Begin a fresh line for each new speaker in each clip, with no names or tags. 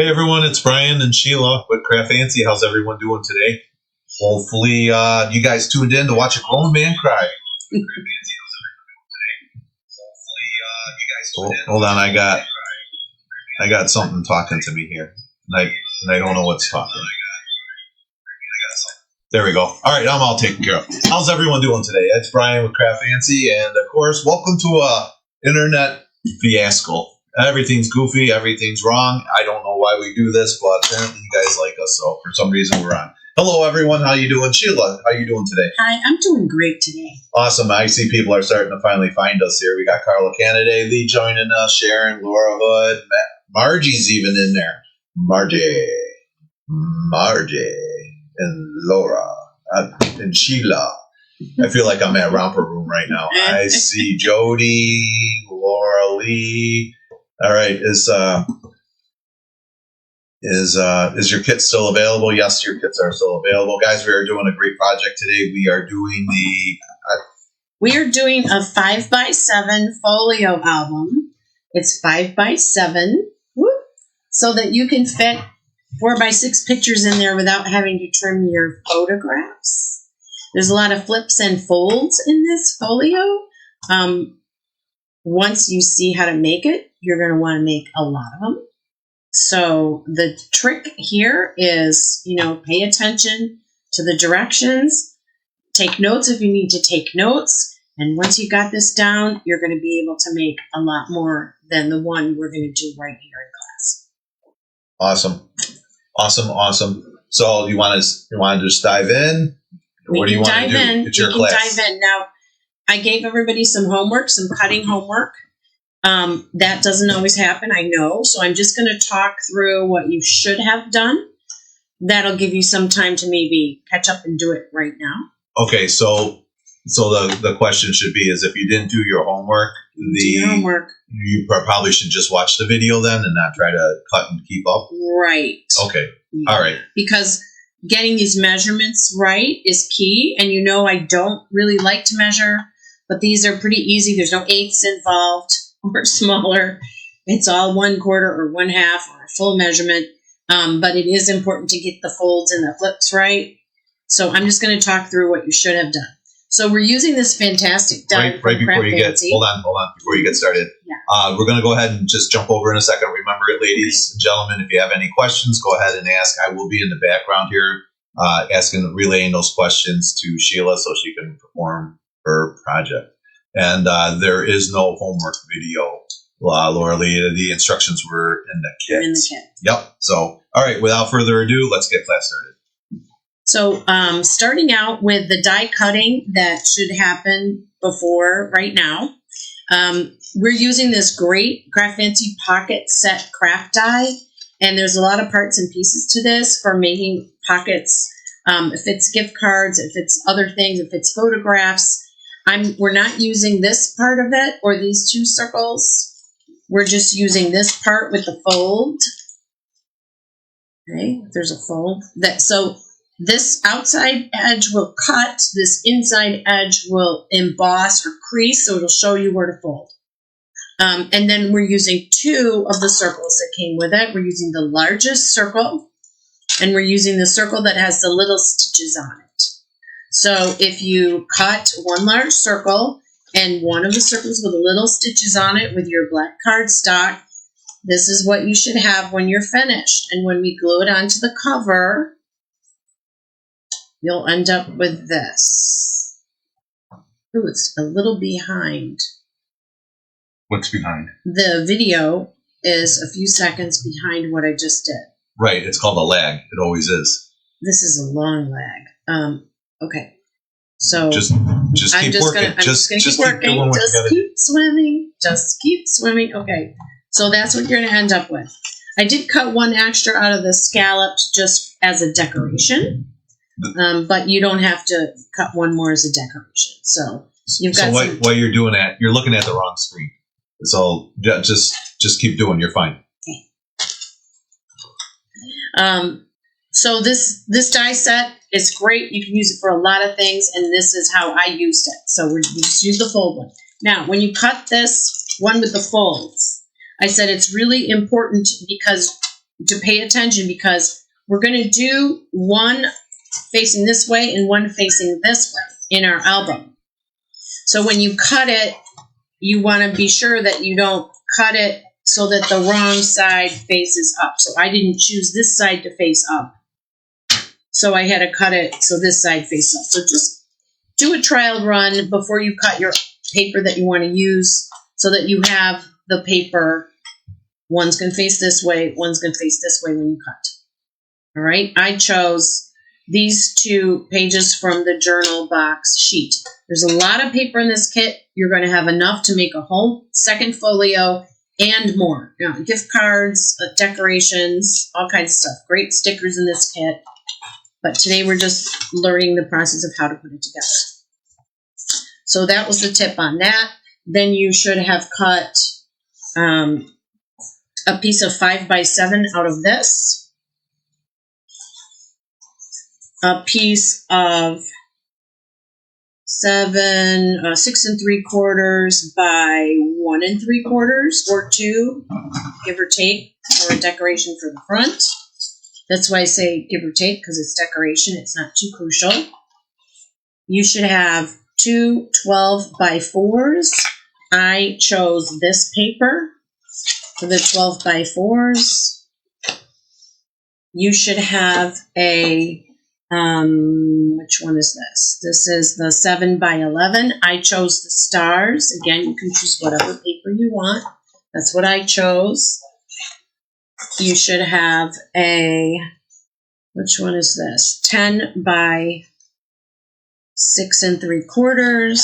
Hey everyone, it's Brian and Sheila with CraftFancy. How's everyone doing today? Hopefully you guys tuned in to watch a grown man cry. Hold on, I got something talking to me here, and I don't know what's talking. There we go. All right, I'm all taken care of. How's everyone doing today? It's Brian with CraftFancy, and of course, welcome to a internet fiasco. Everything's goofy, everything's wrong. I don't know why we do this, but apparently you guys like us, so for some reason we're on. Hello everyone, how you doing? Sheila, how you doing today?
Hi, I'm doing great today.
Awesome. I see people are starting to finally find us here. We got Carla Canaday, Lee joining us, Sharon, Laura Hood, Margie's even in there. Margie, and Laura, and Sheila. I feel like I'm at Romper Room right now. I see Jody, Laura Lee. All right, is your kit still available? Yes, your kits are still available, guys. We are doing a great project today. We are doing
a 5x7 folio album. It's 5x7, so that you can fit 4x6 pictures in there without having to trim your photographs. There's a lot of flips and folds in this folio. Once you see how to make it, you're going to want to make a lot of them. So the trick here is, pay attention to the directions. Take notes if you need to take notes. And once you got this down, you're going to be able to make a lot more than the one we're going to do right here in class.
Awesome. So you want to just dive in? What do you want to do? It's your class.
Dive in. Now, I gave everybody some homework, some cutting homework. That doesn't always happen, I know. So I'm just going to talk through what you should have done. That'll give you some time to maybe catch up and do it right now.
Okay, so the question should be is if you didn't do your homework, you probably should just watch the video then and not try to cut and keep up.
Right.
Okay. Yeah. All right.
Because getting these measurements right is key. And I don't really like to measure, but these are pretty easy. There's no eighths involved or smaller. It's all 1/4 or 1/2 or a full measurement. But it is important to get the folds and the flips right. So I'm just going to talk through what you should have done. So we're using this fantastic die
right before you get hold on before you get started.
Yeah.
We're going to go ahead and just jump over in a second. Remember it, ladies and gentlemen. If you have any questions, go ahead and ask. I will be in the background here, relaying those questions to Sheila so she can perform her project. And there is no homework video, Laura Lee. The instructions were in the kit. Yep. So, all right. Without further ado, let's get class started.
So starting out with the die cutting that should happen before right now, we're using this great CraftFancy pocket set craft die, and there's a lot of parts and pieces to this for making pockets. If it's gift cards, if it's other things, if it's photographs, we're not using this part of it or these two circles. We're just using this part with the fold. Okay, there's a fold so. This outside edge will cut, this inside edge will emboss or crease, so it'll show you where to fold. And then we're using 2 of the circles that came with it. We're using the largest circle, and we're using the circle that has the little stitches on it. So if you cut one large circle and one of the circles with the little stitches on it with your black cardstock, this is what you should have when you're finished. And when we glue it onto the cover, you'll end up with this. Ooh, it's a little behind.
What's behind?
The video is a few seconds behind what I just did.
Right. It's called a lag. It always is.
This is a long lag. Okay. So
just keep working.
Just keep working. Just keep swimming. Okay. So that's what you're going to end up with. I did cut one extra out of the scallops just as a decoration. But you don't have to cut one more as a decoration. So you've got.
So while you're doing that, you're looking at the wrong screen. So just keep doing. You're fine.
Okay. So this die set is great. You can use it for a lot of things, and this is how I used it. So we just use the fold one. Now, when you cut this one with the folds, I said it's really important because to pay attention because we're going to do one facing this way and one facing this way in our album. So when you cut it, you want to be sure that you don't cut it so that the wrong side faces up. So I didn't choose this side to face up. So I had to cut it so this side faces up. So just do a trial run before you cut your paper that you want to use so that you have the paper. One's going to face this way, one's going to face this way when you cut. All right, I chose these 2 pages from the journal box sheet. There's a lot of paper in this kit. You're going to have enough to make a whole second folio and more. You know, gift cards, decorations, all kinds of stuff. Great stickers in this kit. But today we're just learning the process of how to put it together. So that was the tip on that. Then you should have cut a piece of 5x7 out of this. A piece of 6 3/4 by 1 3/4 or 2, give or take, for a decoration for the front. That's why I say give or take, because it's decoration. It's not too crucial. You should have 2 12x4s. I chose this paper for the 12x4s. You should have a, which one is this? This is the 7x11. I chose the stars. Again, you can choose whatever paper you want. That's what I chose. You should have a, which one is this? 10x6 3/4.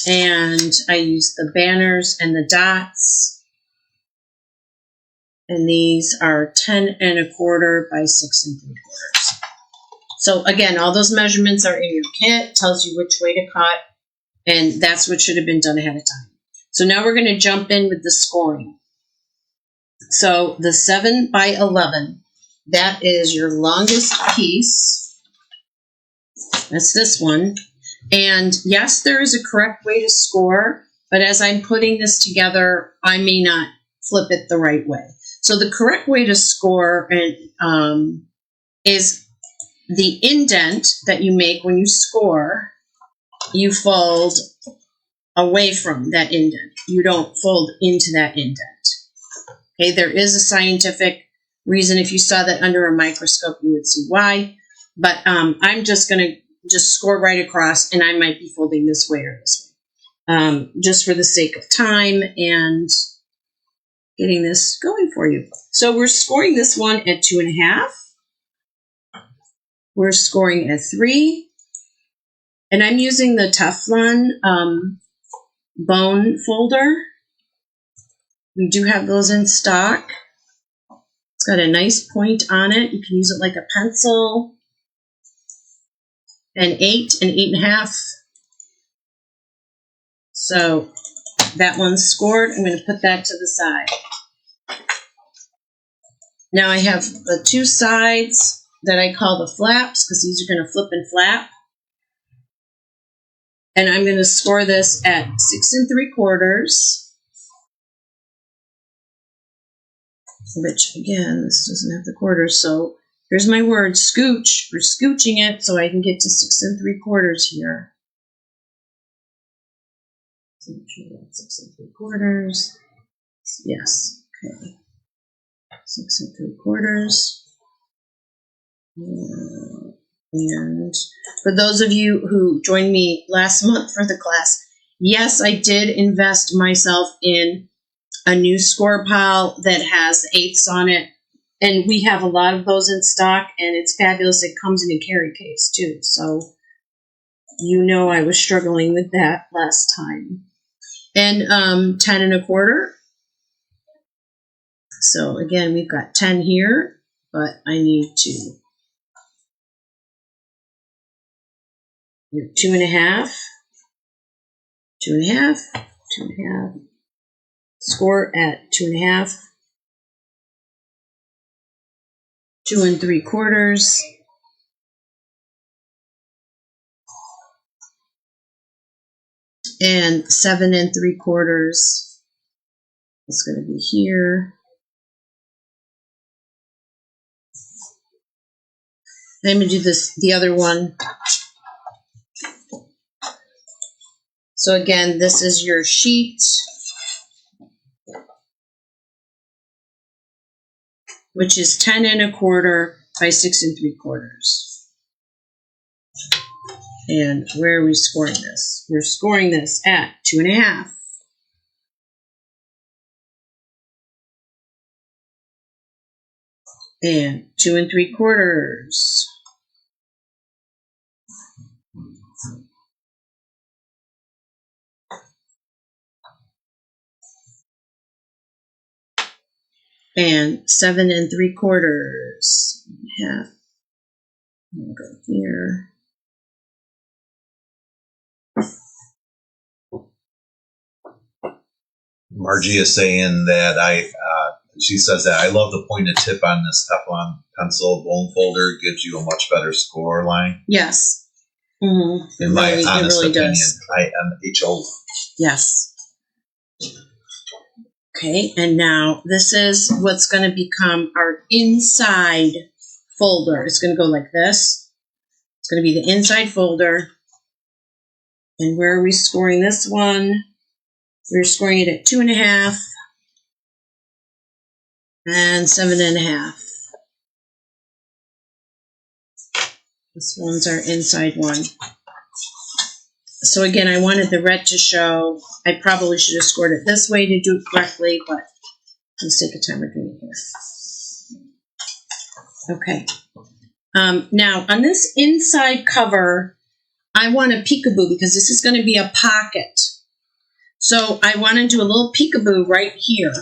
And I used the banners and the dots. And these are 10 1/4 by 6 3/4. So again, all those measurements are in your kit. Tells you which way to cut. And that's what should have been done ahead of time. So now we're going to jump in with the scoring. So the 7x11, that is your longest piece. That's this one. And yes, there is a correct way to score, but as I'm putting this together, I may not flip it the right way. So the correct way to score is the indent that you make when you score, you fold away from that indent. You don't fold into that indent. Okay, there is a scientific reason. If you saw that under a microscope, you would see why. But I'm just going to just score right across, and I might be folding this way or this way, just for the sake of time and getting this going for you. So we're scoring this one at 2.5. We're scoring at 3. And I'm using the Teflon bone folder. We do have those in stock. It's got a nice point on it. You can use it like a pencil. An 8 and 8.5. So that one's scored. I'm going to put that to the side. Now I have the 2 sides that I call the flaps, because these are going to flip and flap. And I'm going to score this at 6 3/4. Which, again, this doesn't have the quarters, so here's my word, scooch. We're scooching it so I can get to 6 3/4 here. So make sure that's 6 3/4. Yes, okay. 6 3/4. And for those of you who joined me last month for the class, yes, I did invest myself in a new score pile that has 8s on it. And we have a lot of those in stock, and it's fabulous. It comes in a carry case, too. So, you know I was struggling with that last time. And 10 1/4. So, again, we've got 10 here, but I need to do 2.5, 2.5, 2.5. Score at 2.5, 2 3/4, and 7 3/4 is going to be here. Let me do this, the other one. So again, this is your sheet, which is 10 1/4 by 6 3/4. And where are we scoring this? We're scoring this at 2 1/2. And 2 3/4. And 7 3/4. Half. I'm gonna go here.
Margie is saying that she says that I love the pointed tip on this Teflon pencil bone folder. Gives you a much better score line.
Yes. Mm-hmm.
In my honest opinion,
does.
IMHO.
Yes. Okay, and now this is what's going to become our inside folder. It's going to go like this. It's going to be the inside folder. And where are we scoring this one? We're scoring it at 2 1/2 and 7 1/2. This one's our inside one. So again, I wanted the red to show. I probably should have scored it this way to do it correctly, but for the sake of time, we're doing it here. Okay. Now, on this inside cover, I want a peekaboo because this is going to be a pocket. So I want to do a little peekaboo right here.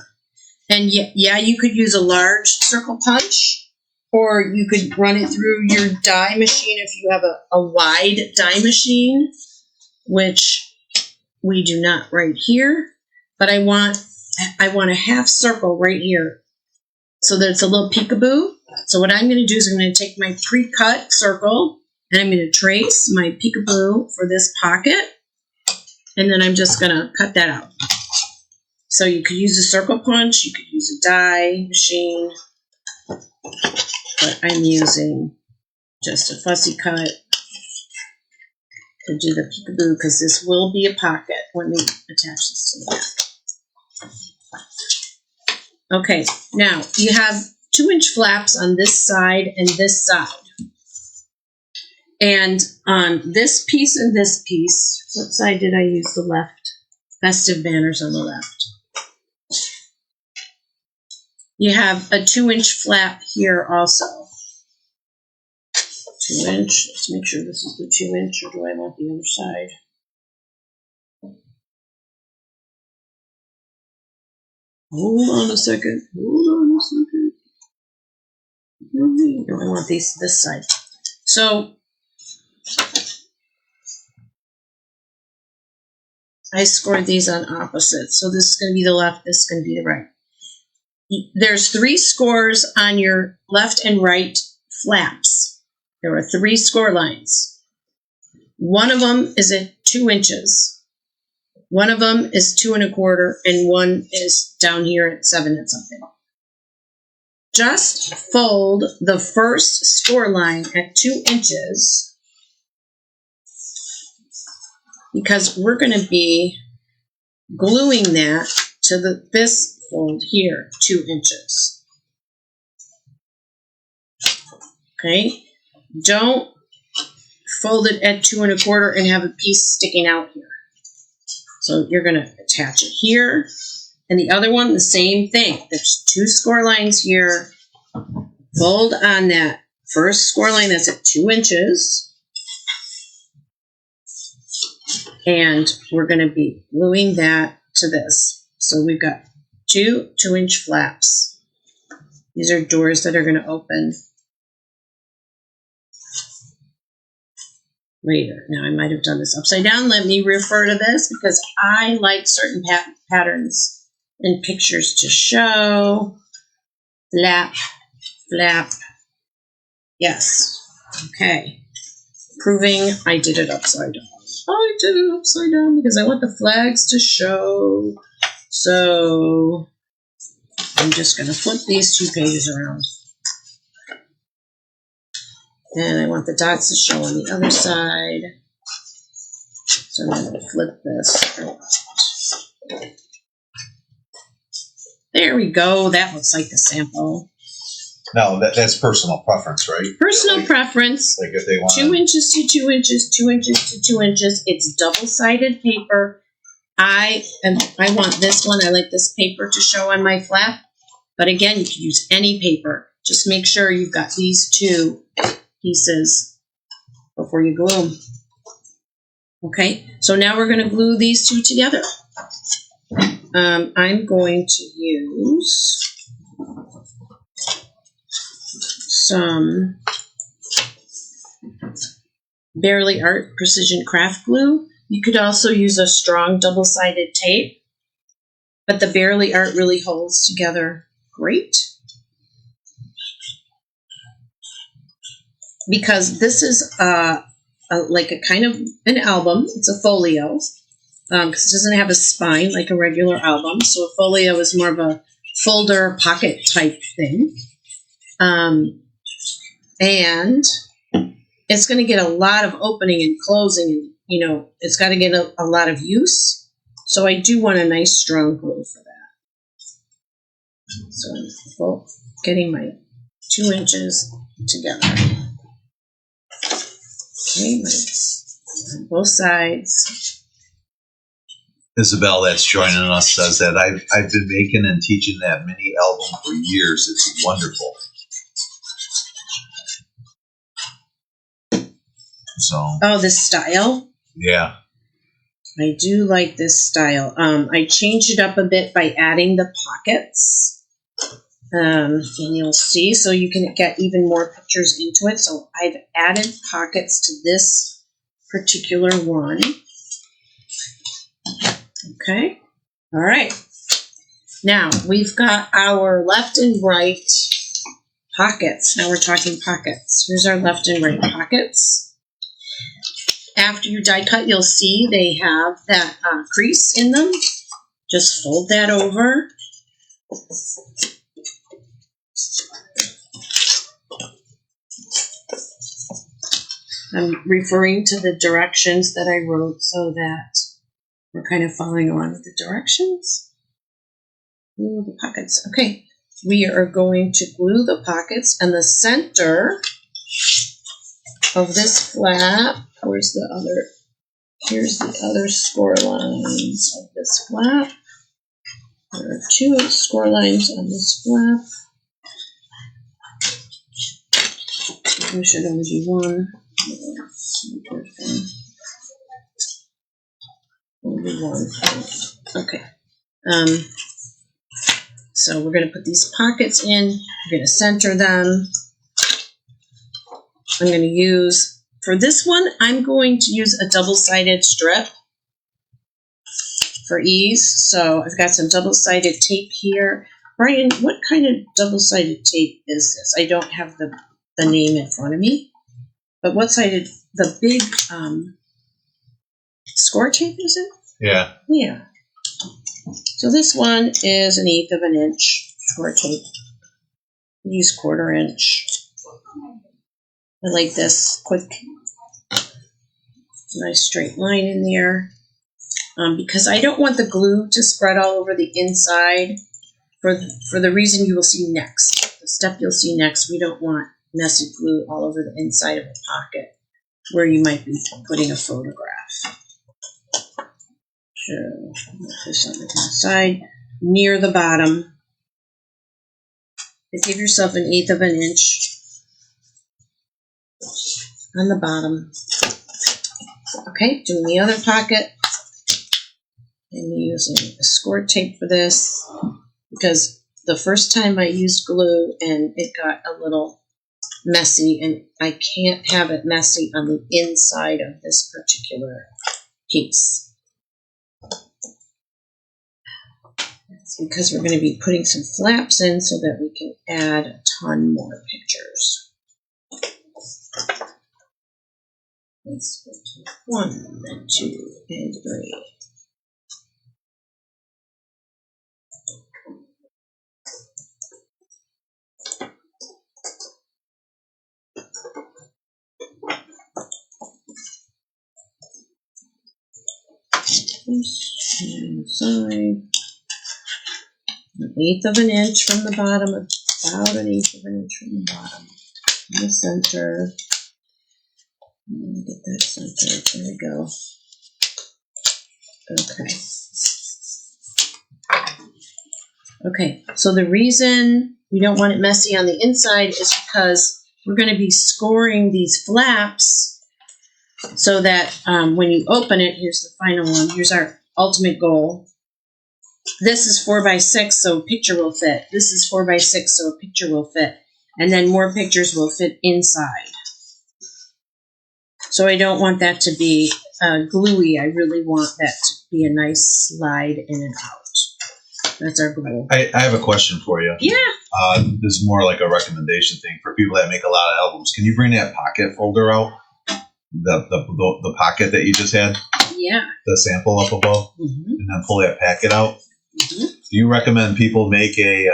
And yeah, you could use a large circle punch, or you could run it through your die machine if you have a wide die machine, which we do not right here. But I want a half circle right here so that it's a little peekaboo. So what I'm going to do is I'm going to take my pre-cut circle and I'm going to trace my peekaboo for this pocket. And then I'm just going to cut that out. So you could use a circle punch, you could use a die machine, but I'm using just a fussy cut to do the peekaboo because this will be a pocket when we attach this to the back. Okay, now you have 2-inch flaps on this side and this side. And on this piece and this piece, what side did I use? The left. Festive banners on the left. You have a 2-inch flap here also. 2-inch. Let's make sure this is the 2-inch, or do I want the other side? Hold on a second. No, I want this side. So I scored these on opposites. So this is going to be the left, this is going to be the right. There's 3 scores on your left and right flaps. There are 3 score lines. One of them is at 2 inches. One of them is 2 1/4, and one is down here at 7 and something. Just fold the first score line at 2 inches because we're going to be gluing that to this fold here, 2 inches. Okay? Don't fold it at 2 1/4 and have a piece sticking out here. So you're going to attach it here. And the other one, the same thing. There's 2 score lines here. Fold on that first score line that's at 2 inches. And we're going to be gluing that to this. So we've got 2 2-inch flaps. These are doors that are going to open later. Now I might have done this upside down. Let me refer to this because I like certain patterns and pictures to show. Flap, flap. Yes. Okay. Proving I did it upside down. I did it upside down because I want the flags to show. So I'm just going to flip these 2 pages around. And I want the dots to show on the other side. So I'm going to flip this. There we go. That looks like the sample.
No, that's personal preference, right?
Personal preference.
Like if they want
2 inches to 2 inches, 2 inches to 2 inches. It's double-sided paper. I want this one. I like this paper to show on my flap. But again, you can use any paper. Just make sure you've got these two pieces before you glue them. Okay, so now we're going to glue these two together. I'm going to use some Barely Art Precision Craft Glue. You could also use a strong double-sided tape, but the Barely Art really holds together great. Because this is like a kind of an album. It's a folio, because it doesn't have a spine like a regular album. So a folio is more of a folder pocket type thing. And it's going to get a lot of opening and closing. You know, it's got to get a lot of use. So I do want a nice strong glue for that. So I'm getting my 2 inches together. Okay, on both sides.
Isabel, that's joining us, says that I've been making and teaching that mini album for years. It's wonderful. So.
Oh, this style?
Yeah.
I do like this style. I changed it up a bit by adding the pockets. And you'll see, so you can get even more pictures into it. So I've added pockets to this particular one. Okay. All right. Now we've got our left and right pockets. Now we're talking pockets. Here's our left and right pockets. After you die cut, you'll see they have that crease in them. Just fold that over. I'm referring to the directions that I wrote so that we're kind of following along with the directions. Ooh, the pockets. Okay, we are going to glue the pockets, and the center of this flap, here's the other score lines of this flap. There are 2 score lines on this flap. There should only be one. Only one. Okay. So we're going to put these pockets in. We're going to center them. I'm going to use, for this one, I'm going to use a double-sided strip for ease. So I've got some double-sided tape here. Brian, what kind of double-sided tape is this? I don't have the name in front of me. But what sided? The big score tape, is it?
Yeah.
Yeah. So this one is 1/8 of an inch score tape. Use 1/4 inch. I like this quick, nice straight line in there. Because I don't want the glue to spread all over the inside for the reason you will see next. The step you'll see next, we don't want messy glue all over the inside of a pocket where you might be putting a photograph. So, put this on the inside, near the bottom. Give yourself 1/8 of an inch on the bottom. Okay, doing the other pocket. And using a score tape for this because the first time I used glue and it got a little messy, and I can't have it messy on the inside of this particular piece. That's because we're going to be putting some flaps in so that we can add a ton more pictures. Let's go to 1, then 2, and 3. inside. 1/8 of an inch from the bottom, about 1/8 of an inch from the bottom. In the center. Let me get that centered. There we go. Okay. Okay, so the reason we don't want it messy on the inside is because we're going to be scoring these flaps so that when you open it, here's the final one. Here's our ultimate goal. This is 4x6, so a picture will fit. This is 4x6, so a picture will fit. And then more pictures will fit inside. So I don't want that to be gluey. I really want that to be a nice slide in and out. That's our goal.
I have a question for you.
Yeah.
This is more like a recommendation thing for people that make a lot of albums. Can you bring that pocket folder out? The pocket that you just had?
Yeah.
The sample up above?
Mm-hmm.
And then pull that packet out?
Mm-hmm.
Do you recommend people make a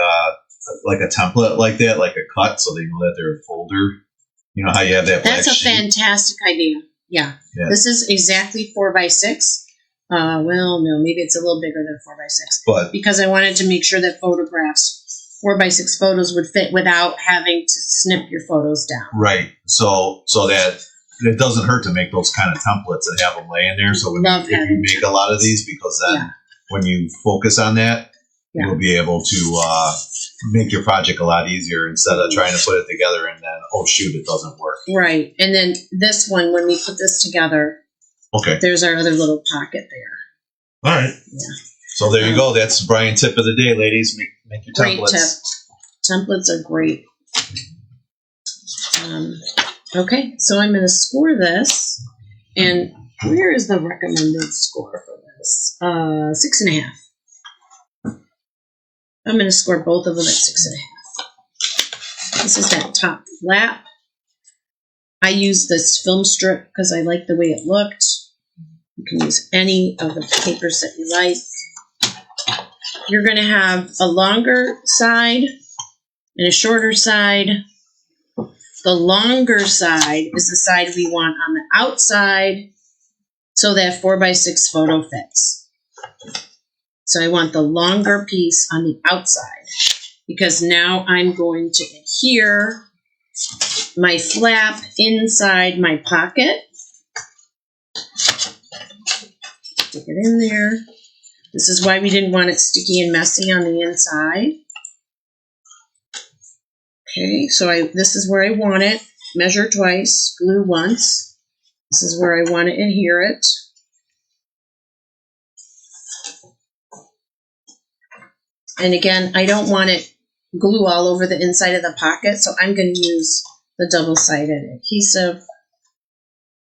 template like that, like a cut, so they know that they're a folder? You know how you have that black
That's a
sheet?
fantastic idea. Yeah. This is exactly 4x6. Well, no, maybe it's a little bigger than 4x6.
But
because I wanted to make sure that photographs, 4x6 photos, would fit without having to snip your photos down.
right, so that it doesn't hurt to make those kind of templates and have them laying there. So if you make a lot of these, because then when you focus on that, you'll be able to make your project a lot easier instead of trying to put it together and then, oh shoot, it doesn't work.
Right, and then this one, when we put this together, there's our other little pocket there.
All right.
Yeah.
So there you go. That's Brian tip of the day, ladies. Make your templates.
Great tip. Templates are great. Okay, so I'm going to score this. And where is the recommended score for this? 6.5. I'm going to score both of them at 6.5. This is that top flap. I use this film strip because I like the way it looked. You can use any of the papers that you like. You're going to have a longer side and a shorter side. The longer side is the side we want on the outside so that 4x6 photo fits. So I want the longer piece on the outside because now I'm going to adhere my flap inside my pocket. Stick it in there. This is why we didn't want it sticky and messy on the inside. Okay, so this is where I want it. Measure twice, glue once. This is where I want to adhere it. And again, I don't want it glue all over the inside of the pocket, so I'm going to use the double-sided adhesive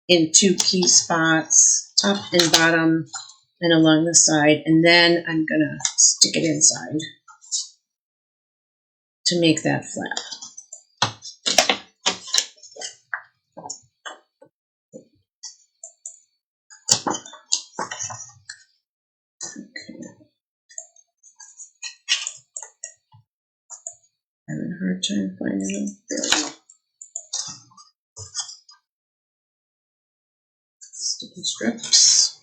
in 2 key spots, top and bottom, and along the side. And then I'm going to stick it inside to make that flap. Having a hard time finding them. There we go. Sticky strips.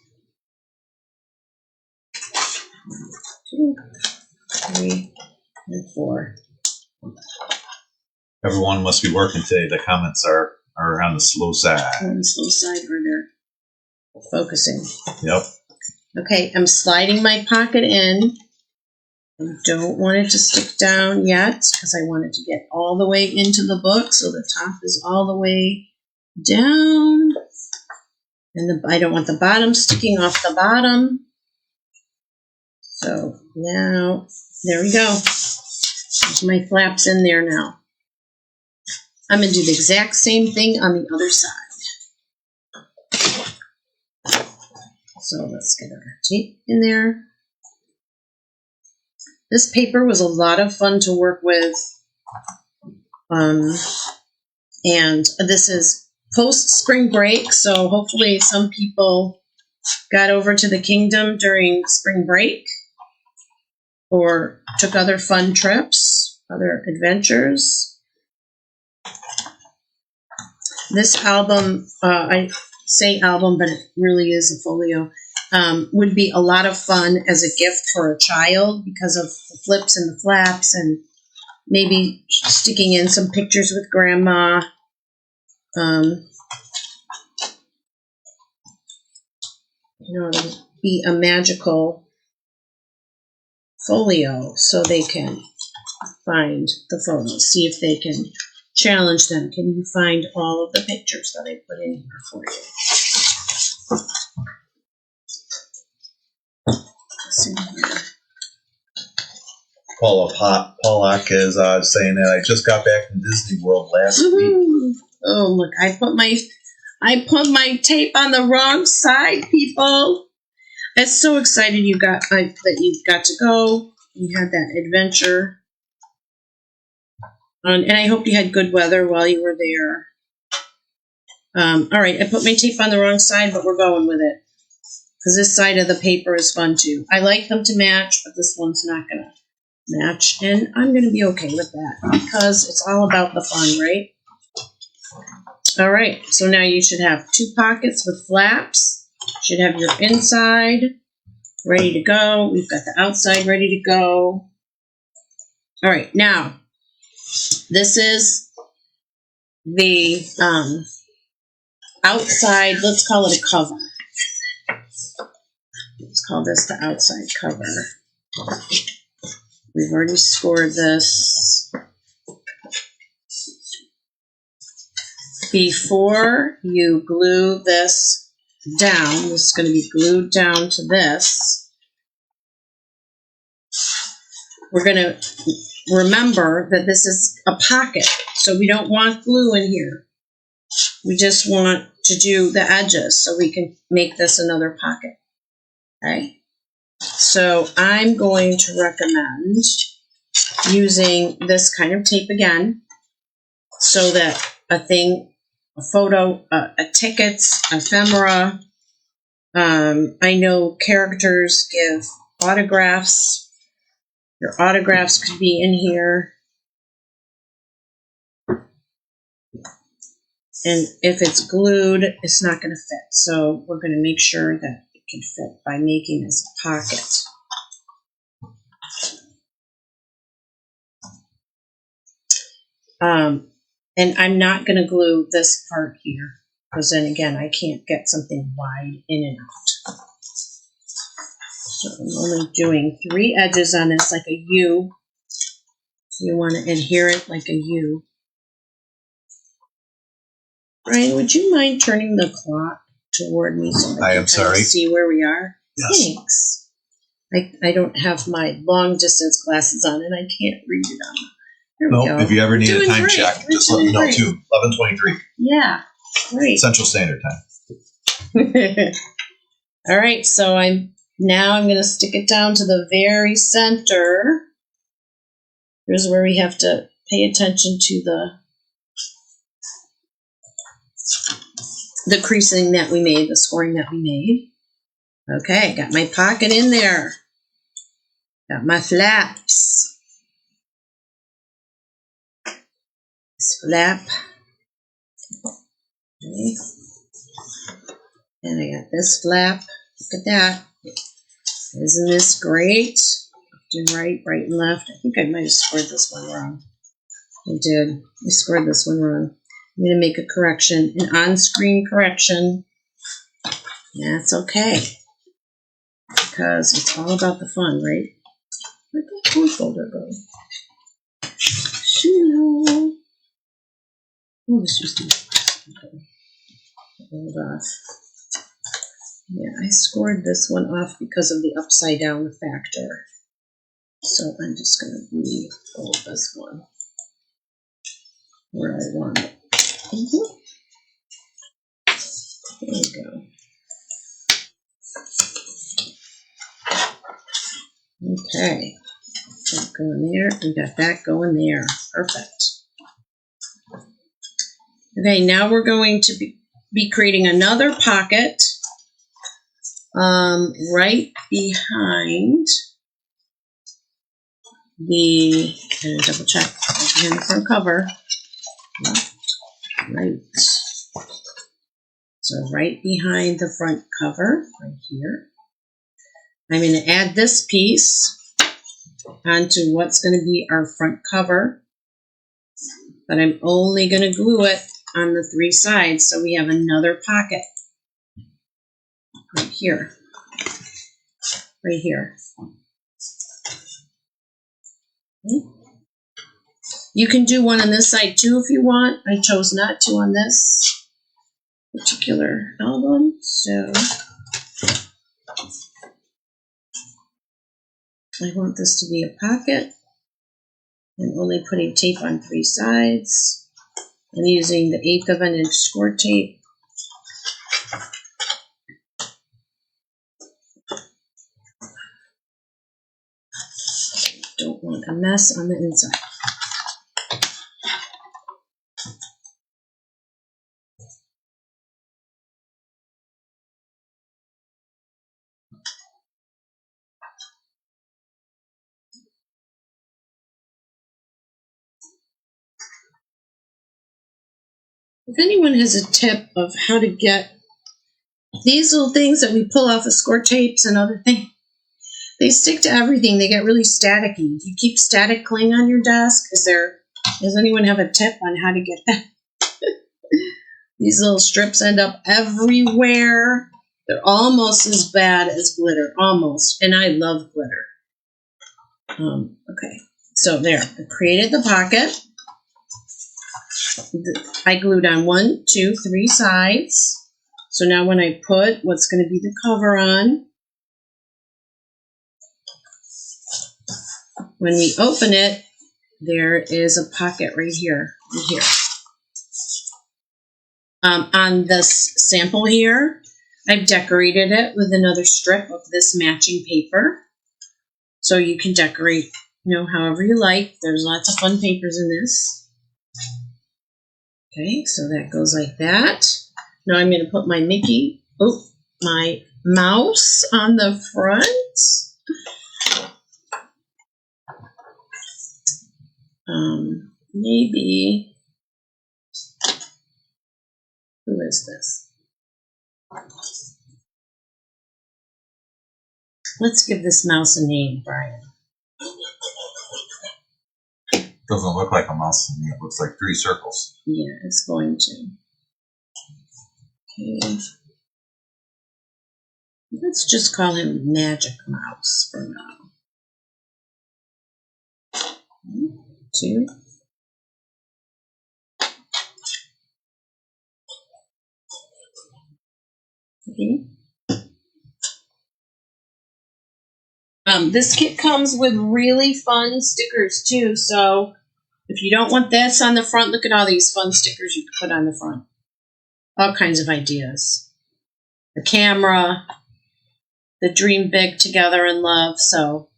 1, 2, 3, and 4.
Everyone must be working today. The comments are on the slow side.
On the slow side where they're focusing.
Yep.
Okay, I'm sliding my pocket in. I don't want it to stick down yet because I want it to get all the way into the book so the top is all the way down. And I don't want the bottom sticking off the bottom. So now, there we go. There's my flaps in there now. I'm going to do the exact same thing on the other side. So let's get our tape in there. This paper was a lot of fun to work with. And this is post-spring break, so hopefully some people got over to the kingdom during spring break or took other fun trips, other adventures. This album, I say album, but it really is a folio. would be a lot of fun as a gift for a child because of the flips and the flaps, and maybe sticking in some pictures with grandma. It'll be a magical folio so they can find the photos. See if they can challenge them. Can you find all of the pictures that I put in here for you? Let's see here.
Paula Pollock is saying that I just got back from Disney World last week.
Oh, look, I put my tape on the wrong side, people. I'm so excited that you got to go. You had that adventure. And I hope you had good weather while you were there. All right, I put my tape on the wrong side, but we're going with it. Because this side of the paper is fun, too. I like them to match, but this one's not going to match. And I'm going to be okay with that, because it's all about the fun, right? All right, so now you should have 2 pockets with flaps. You should have your inside ready to go. We've got the outside ready to go. All right, now, this is the outside, let's call it a cover. Let's call this the outside cover. We've already scored this. Before you glue this down, this is going to be glued down to this, we're going to remember that this is a pocket, so we don't want glue in here. We just want to do the edges so we can make this another pocket. Okay? So I'm going to recommend using this kind of tape again, so that a photo, a tickets, ephemera. I know characters give autographs. Your autographs could be in here. And if it's glued, it's not going to fit. So we're going to make sure that it can fit by making this a pocket. And I'm not going to glue this part here, because then again, I can't get something wide in and out. So I'm only doing 3 edges on this, like a U. So you want to adhere it like a U. Brian, would you mind turning the clock toward me so I can see where we are?
Yes.
Thanks. I don't have my long distance glasses on, and I can't read it on them. There we go.
If you ever need a time
great.
check, just let me know too. 11:23.
Yeah, great.
Central Standard Time.
All right, so I'm going to stick it down to the very center. Here's where we have to pay attention to the creasing that we made, the scoring that we made. Okay, got my pocket in there. Got my flaps. This flap. Okay. And I got this flap. Look at that. Isn't this great? Left and right, right and left. I think I might have scored this one wrong. I did. I scored this one wrong. I'm going to make a correction, an on-screen correction. That's okay, because it's all about the fun, right? Where'd that phone folder go? Shelia. Oh, this was the okay. Hold off. Yeah, I scored this one off because of the upside down factor. So I'm just going to re-fold this one where I want it. There we go. Okay. That going there. We got that going there. Perfect. Okay, now we're going to be creating another pocket right behind the, I'm going to double check, right behind the front cover. Right. So right behind the front cover, right here. I'm going to add this piece onto what's going to be our front cover, but I'm only going to glue it on the 3 sides, so we have another pocket right here, right here. Okay. You can do one on this side too if you want. I chose not to on this particular album, so I want this to be a pocket. I'm only putting tape on 3 sides. I'm using the 1/8 of an inch score tape. Don't want a mess on the inside. If anyone has a tip of how to get these little things that we pull off of score tapes and other things, they stick to everything. They get really staticky. Do you keep static cling on your desk? Does anyone have a tip on how to get that? These little strips end up everywhere. They're almost as bad as glitter, almost. And I love glitter. Okay, so there. I created the pocket. I glued on 1, 2, 3 sides. So now when I put what's going to be the cover on, when we open it, there is a pocket right here, right here. On this sample here, I've decorated it with another strip of this matching paper. So you can decorate, however you like. There's lots of fun papers in this. Okay, so that goes like that. Now I'm going to put my my mouse on the front. Maybe, who is this? Let's give this mouse a name, Brian.
Doesn't look like a mouse to me. It looks like 3 circles.
Yeah, it's going to. Okay. Let's just call him Magic Mouse for now. 1, 2. Okay. This kit comes with really fun stickers too, so if you don't want this on the front, look at all these fun stickers you can put on the front. All kinds of ideas. The camera, the dream big together in love, so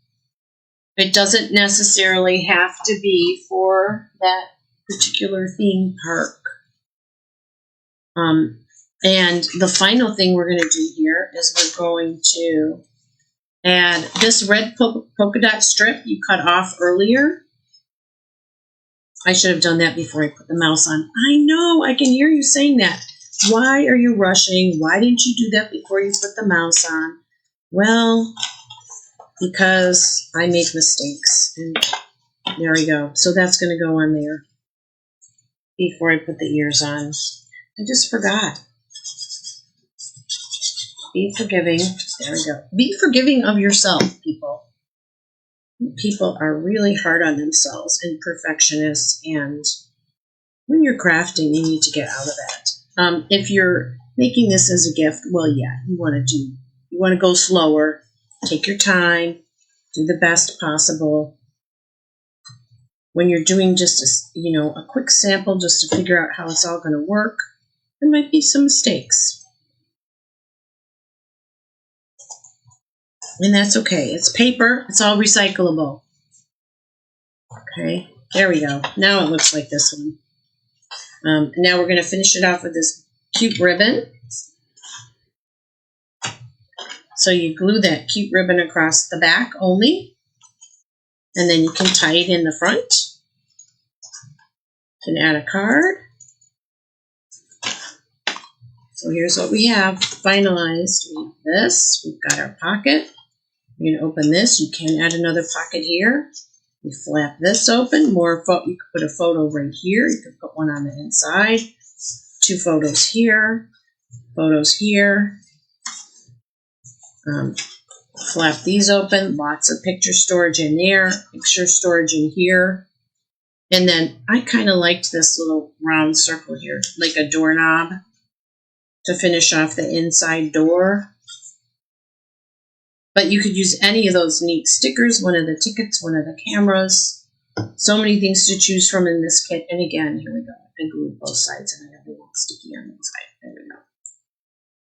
it doesn't necessarily have to be for that particular theme park. And the final thing we're going to do here is we're going to add this red polka dot strip you cut off earlier. I should have done that before I put the mouse on. I know, I can hear you saying that. Why are you rushing? Why didn't you do that before you put the mouse on? Well, because I make mistakes. And there we go. So that's going to go on there before I put the ears on. I just forgot. Be forgiving. There we go. Be forgiving of yourself, people. People are really hard on themselves and perfectionists, and when you're crafting, you need to get out of that. If you're making this as a gift, well, yeah, you want to go slower, take your time, do the best possible. When you're doing just a quick sample just to figure out how it's all going to work, there might be some mistakes. And that's okay. It's paper. It's all recyclable. Okay, there we go. Now it looks like this one. Now we're going to finish it off with this cute ribbon. So you glue that cute ribbon across the back only. And then you can tie it in the front. You can add a card. So here's what we have finalized. We have this. We've got our pocket. You can open this. You can add another pocket here. You flap this open. More. You could put a photo right here. You could put one on the inside. 2 photos here. Photos here. Flap these open. Lots of picture storage in there. Picture storage in here. And then I kind of liked this little round circle here, like a doorknob to finish off the inside door. But you could use any of those neat stickers, one of the tickets, one of the cameras. So many things to choose from in this kit. And again, here we go. I glued both sides and I have a little sticky on the side. There we go.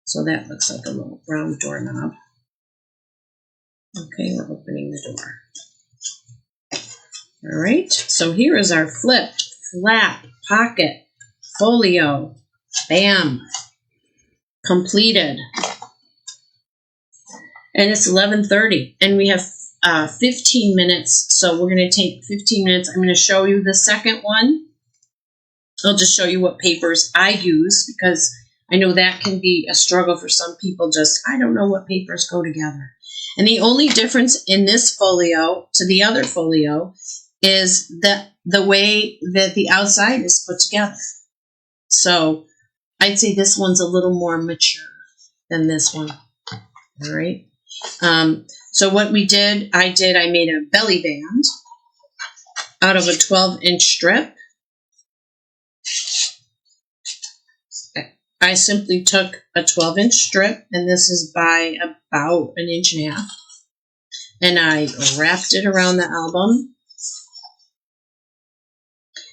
So that looks like a little round doorknob. Okay, we're opening the door. All right, so here is our flip, flap, pocket, folio, bam, completed. And it's 11:30, and we have 15 minutes, so we're going to take 15 minutes. I'm going to show you the second one. I'll just show you what papers I use, because I know that can be a struggle for some people. Just, I don't know what papers go together. And the only difference in this folio to the other folio is that the way that the outside is put together. So I'd say this one's a little more mature than this one. All right. So what we did, I made a belly band out of a 12-inch strip. I simply took a 12-inch strip, and this is by about 1.5 inches, and I wrapped it around the album.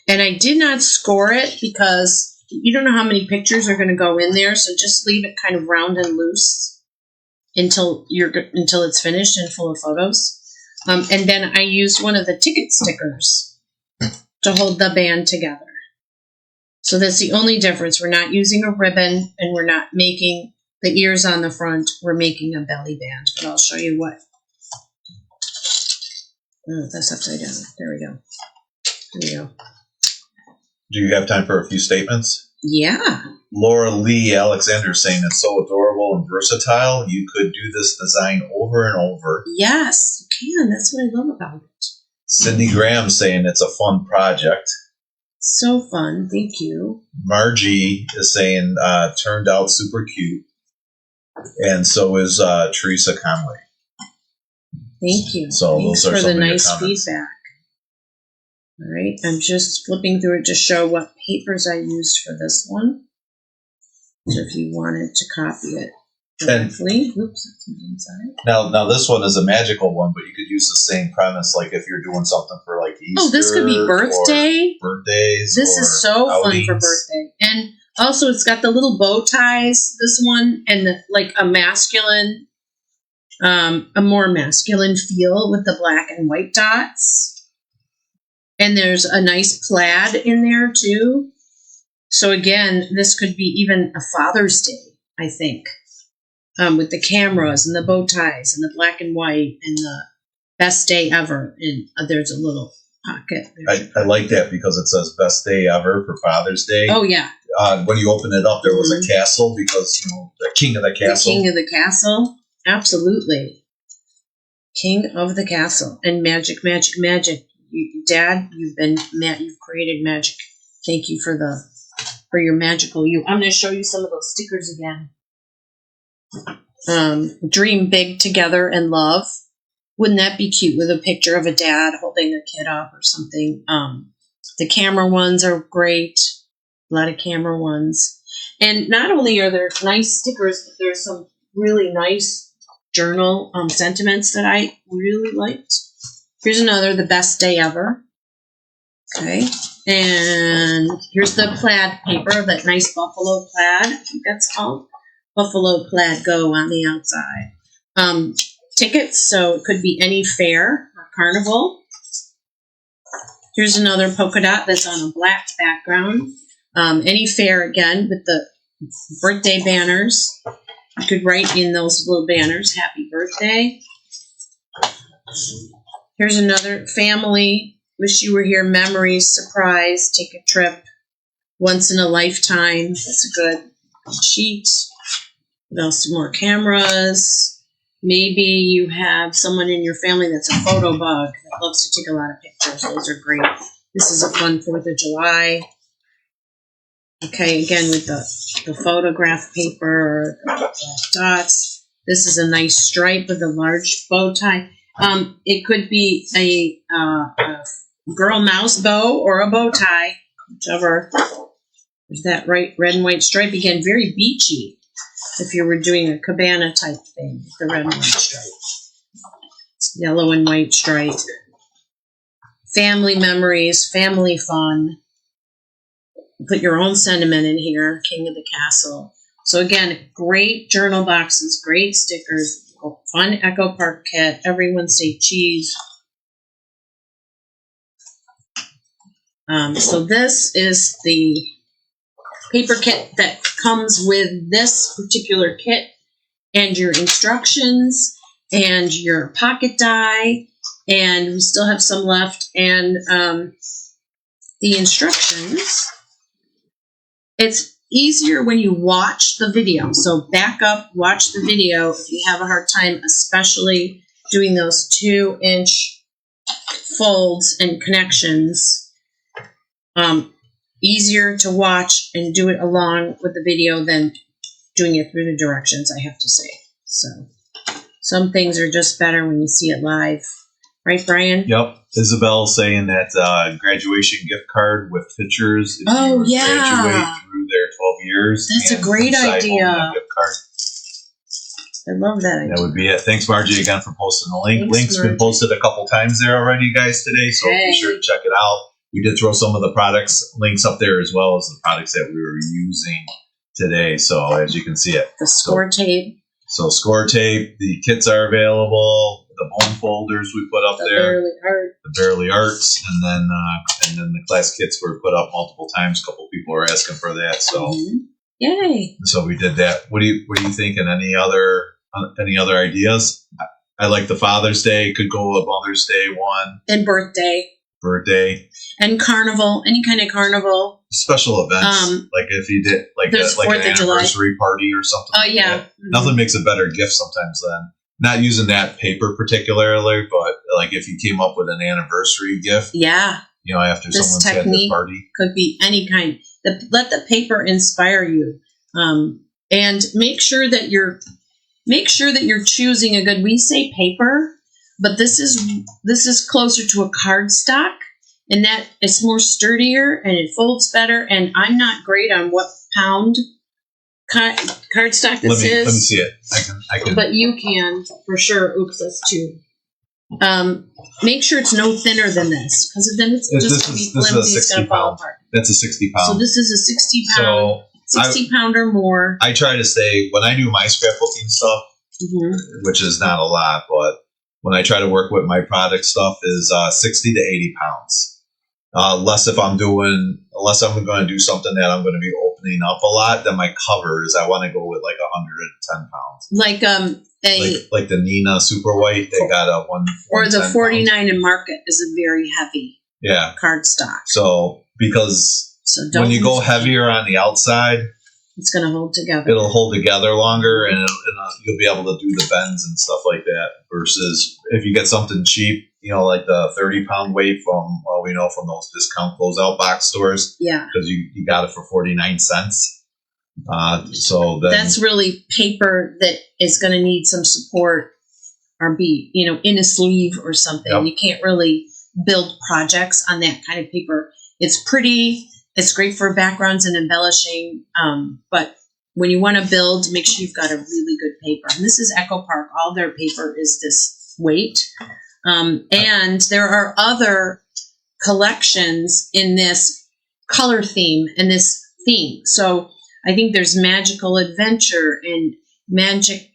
And I did not score it because you don't know how many pictures are going to go in there, so just leave it kind of round and loose until it's finished and full of photos. And then I used one of the ticket stickers to hold the band together. So that's the only difference. We're not using a ribbon, and we're not making the ears on the front. We're making a belly band, but I'll show you what. Oh, that's upside down. There we go. There we go.
Do you have time for a few statements?
Yeah.
Laura Lee Alexander saying it's so adorable and versatile. You could do this design over and over.
Yes, you can. That's what I love about it.
Cindy Graham saying it's a fun project.
So fun. Thank you.
Margie is saying turned out super cute. And so is Teresa Conway.
Thank you.
So
Thanks
those are
for
some
the
of your
nice
comments.
feedback. All right, I'm just flipping through it to show what papers I used for this one. So if you wanted to copy it directly, oops, that's my inside.
Now this one is a magical one, but you could use the same premise, like if you're doing something for like Easter.
Oh, this could be birthday.
Birthdays.
This is so
outings.
fun for birthday, and also it's got the little bow ties. This one and like a masculine, a more masculine feel with the black and white dots. And there's a nice plaid in there, too. So, again, this could be even a Father's Day, I think, with the cameras and the bow ties and the black and white and the best day ever. And there's a little pocket.
I like that because it says best day ever for Father's Day.
Oh, yeah.
When you open it up, there was a castle because, the king of the castle.
The king of the castle. Absolutely. King of the castle. And magic, magic, magic. Dad, you've created magic. Thank you for your magical you. I'm going to show you some of those stickers again. Dream big together and love. Wouldn't that be cute with a picture of a dad holding a kid up or something? The camera ones are great. A lot of camera ones. And not only are there nice stickers, but there's some really nice journal sentiments that I really liked. Here's another, the best day ever. Okay. And here's the plaid paper, that nice buffalo plaid. I think that's called. Buffalo plaid go on the outside. Tickets, so it could be any fair or carnival. Here's another polka dot that's on a black background. Any fair, again, with the birthday banners. You could write in those little banners, happy birthday. Here's another family. Wish you were here. Memories, surprise, take a trip. Once in a lifetime. That's a good sheet. What else? Some more cameras. Maybe you have someone in your family that's a photo bug that loves to take a lot of pictures. Those are great. This is a fun 4th of July. Okay, again with the photograph paper or the dots. This is a nice stripe with a large bow tie. It could be a girl mouse bow or a bow tie, whichever. There's that red and white stripe again, very beachy. If you were doing a cabana type thing, the red and white stripe, yellow and white stripe. Family memories, family fun. Put your own sentiment in here, King of the Castle. So again, great journal boxes, great stickers, fun Echo Park kit, everyone say cheese. So this is the paper kit that comes with this particular kit and your instructions and your pocket die, and we still have some left, and the instructions. It's easier when you watch the video. So back up, watch the video if you have a hard time, especially doing those 2-inch folds and connections. Easier to watch and do it along with the video than doing it through the directions, I have to say. So some things are just better when you see it live. Right, Brian?
Yep. Isabel saying that graduation gift card with pictures. If
Oh,
you
yeah.
graduate through their 12 years.
That's a
and
great
decide
idea.
on that gift card.
I love that idea.
That would be it. Thanks, Margie, again for posting the link.
Thanks,
Link's been
Margie.
posted a couple times there already, guys, today, so
Okay.
be sure to check it out. We did throw some of the products links up there as well as the products that we were using today. So as you can see it.
The score tape.
So score tape, the kits are available, the bone folders we put up
The
there,
Barely Art.
the Barely Arts, and then the class kits were put up multiple times. A couple people were asking for that, so
Yay.
so we did that. What do you think? And any other ideas? I like the Father's Day. Could go a Mother's Day one.
And birthday. And carnival. Any kind of carnival.
Special events, like if you did like
there's
like
4th
an
of July.
anniversary party or something.
Oh,
like
yeah.
that. Nothing makes a better gift sometimes than not using that paper particularly, but like if you came up with an anniversary gift,
Yeah.
you know, after
This
someone's had their
technique
party.
Could be any kind. Let the paper inspire you. And make sure that you're choosing a good. We say paper, but this is closer to a cardstock, and that it's more sturdier and it folds better. And I'm not great on what pound cardstock this is.
Let me see it. I can.
But you can for sure. Oops, that's 2. Make sure it's no thinner than this, because then it's just going to be flimsy. It's going to fall apart.
That's a 60 pound.
So this is a 60 pound,
So
60 pound or more.
I try to say when I do my scrapbooking stuff, which is not a lot, but when I try to work with my product stuff is 60 to 80 pounds. Unless I'm going to do something that I'm going to be opening up a lot, then my covers, I want to go with like 110 pounds.
Like
the Nina Super White, they got a one.
Or the 49 in Market is a very heavy cardstock.
So because
don't
when you go heavier on the outside,
it's going to hold together.
It'll hold together longer, and you'll be able to do the bends and stuff like that. Versus if you get something cheap, you know, like the 30-pound weight from from those discount closeout box stores.
Yeah,
because you got it for 49 cents. So
that's really paper that is going to need some support or be in a sleeve or something. Yep. You can't really build projects on that kind of paper. It's pretty. It's great for backgrounds and embellishing, but when you want to build, make sure you've got a really good paper. And this is Echo Park. All their paper is this weight. And there are other collections in this color theme and this theme. So I think there's Magical Adventure and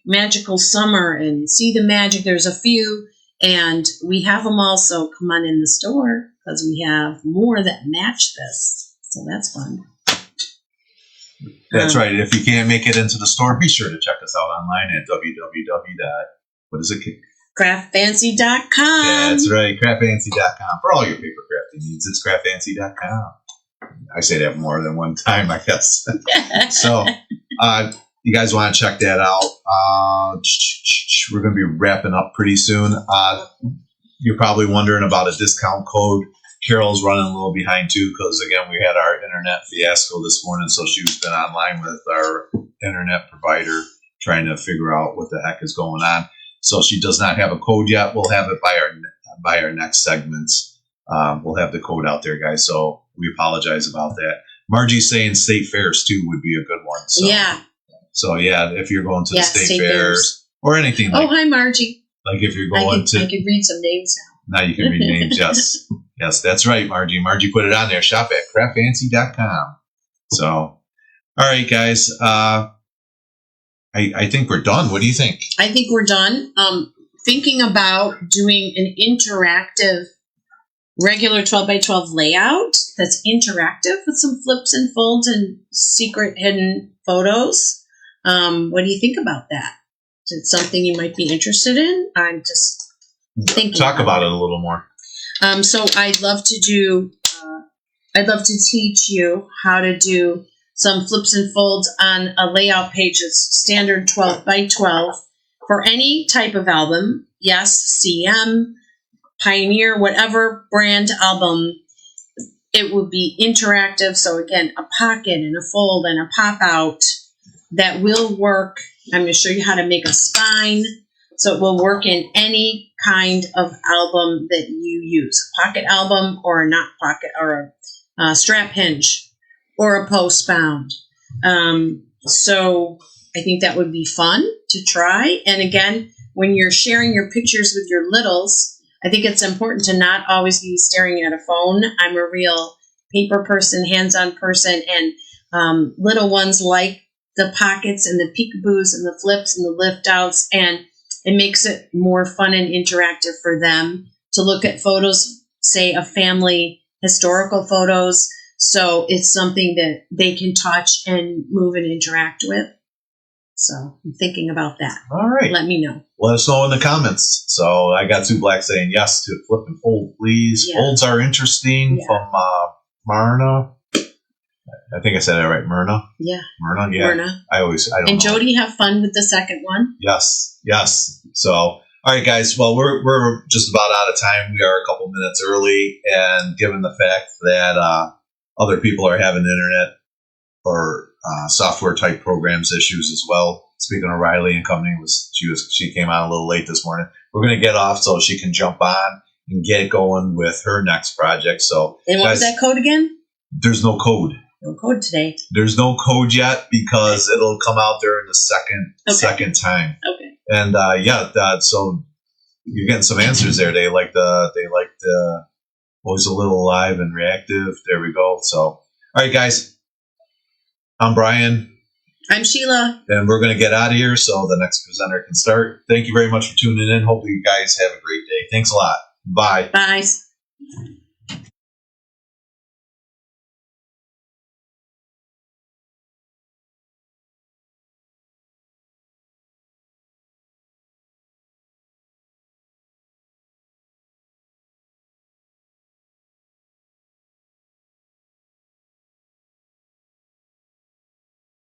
Magical Summer and See the Magic. There's a few, and we have them all. So come on in the store because we have more that match this. So that's fun.
That's right. If you can't make it into the store, be sure to check us out online at
CraftFancy.com.
That's right, CraftFancy.com. For all your paper crafting needs, it's CraftFancy.com. I say that more than one time, I guess. So, you guys want to check that out. We're going to be wrapping up pretty soon. You're probably wondering about a discount code. Carol's running a little behind too because, again, we had our internet fiasco this morning, so she's been online with our internet provider trying to figure out what the heck is going on. So she does not have a code yet. We'll have it by our next segments. We'll have the code out there, guys, so we apologize about that. Margie's saying state fairs too would be a good one. So, So if you're going to the state fairs or anything like.
Oh, hi, Margie.
Like if you're going
I could read some names now.
Now you can read names. Yes, that's right, Margie. Margie put it on there. Shop at craftfancy.com. So, all right, guys. I think we're done. What do you think?
I think we're done. Thinking about doing an interactive, regular 12x12 layout that's interactive with some flips and folds and secret hidden photos. What do you think about that? Is it something you might be interested in? I'm just thinking.
Talk about it a little more.
So I'd love to teach you how to do some flips and folds on a layout page that's standard 12x12 for any type of album. Yes, CM, Pioneer, whatever brand album. It would be interactive. So again, a pocket and a fold and a pop out that will work. I'm going to show you how to make a spine. So it will work in any kind of album that you use. A pocket album or a not pocket or a strap hinge or a post bound. So I think that would be fun to try. And again, when you're sharing your pictures with your littles, I think it's important to not always be staring at a phone. I'm a real paper person, hands-on person, and little ones like the pockets and the peekaboos and the flips and the lift outs, and it makes it more fun and interactive for them to look at photos, say, of family historical photos. So it's something that they can touch and move and interact with. So I'm thinking about that.
All right.
Let me know.
Let us know in the comments. So I got Sue Black saying yes to flip and fold, please.
Yeah.
Folds are interesting from Myrna. I think I said it right. Myrna.
Yeah.
Myrna. Yeah.
Myrna.
I don't know.
And Jody, have fun with the second one.
Yes. So, all right, guys. Well, we're just about out of time. We are a couple minutes early, and given the fact that other people are having internet or software type programs issues as well. Speaking of Riley and company, she came on a little late this morning. We're going to get off so she can jump on and get going with her next project. So,
and what was that code again?
There's no code.
No code today.
There's no code yet because it'll come out there in the second time.
Okay.
And so you're getting some answers there. They like always a little alive and reactive. There we go. So, all right, guys. I'm Brian.
I'm Sheila.
And we're going to get out of here so the next presenter can start. Thank you very much for tuning in. Hopefully you guys have a great day. Thanks a lot. Bye.
Bye.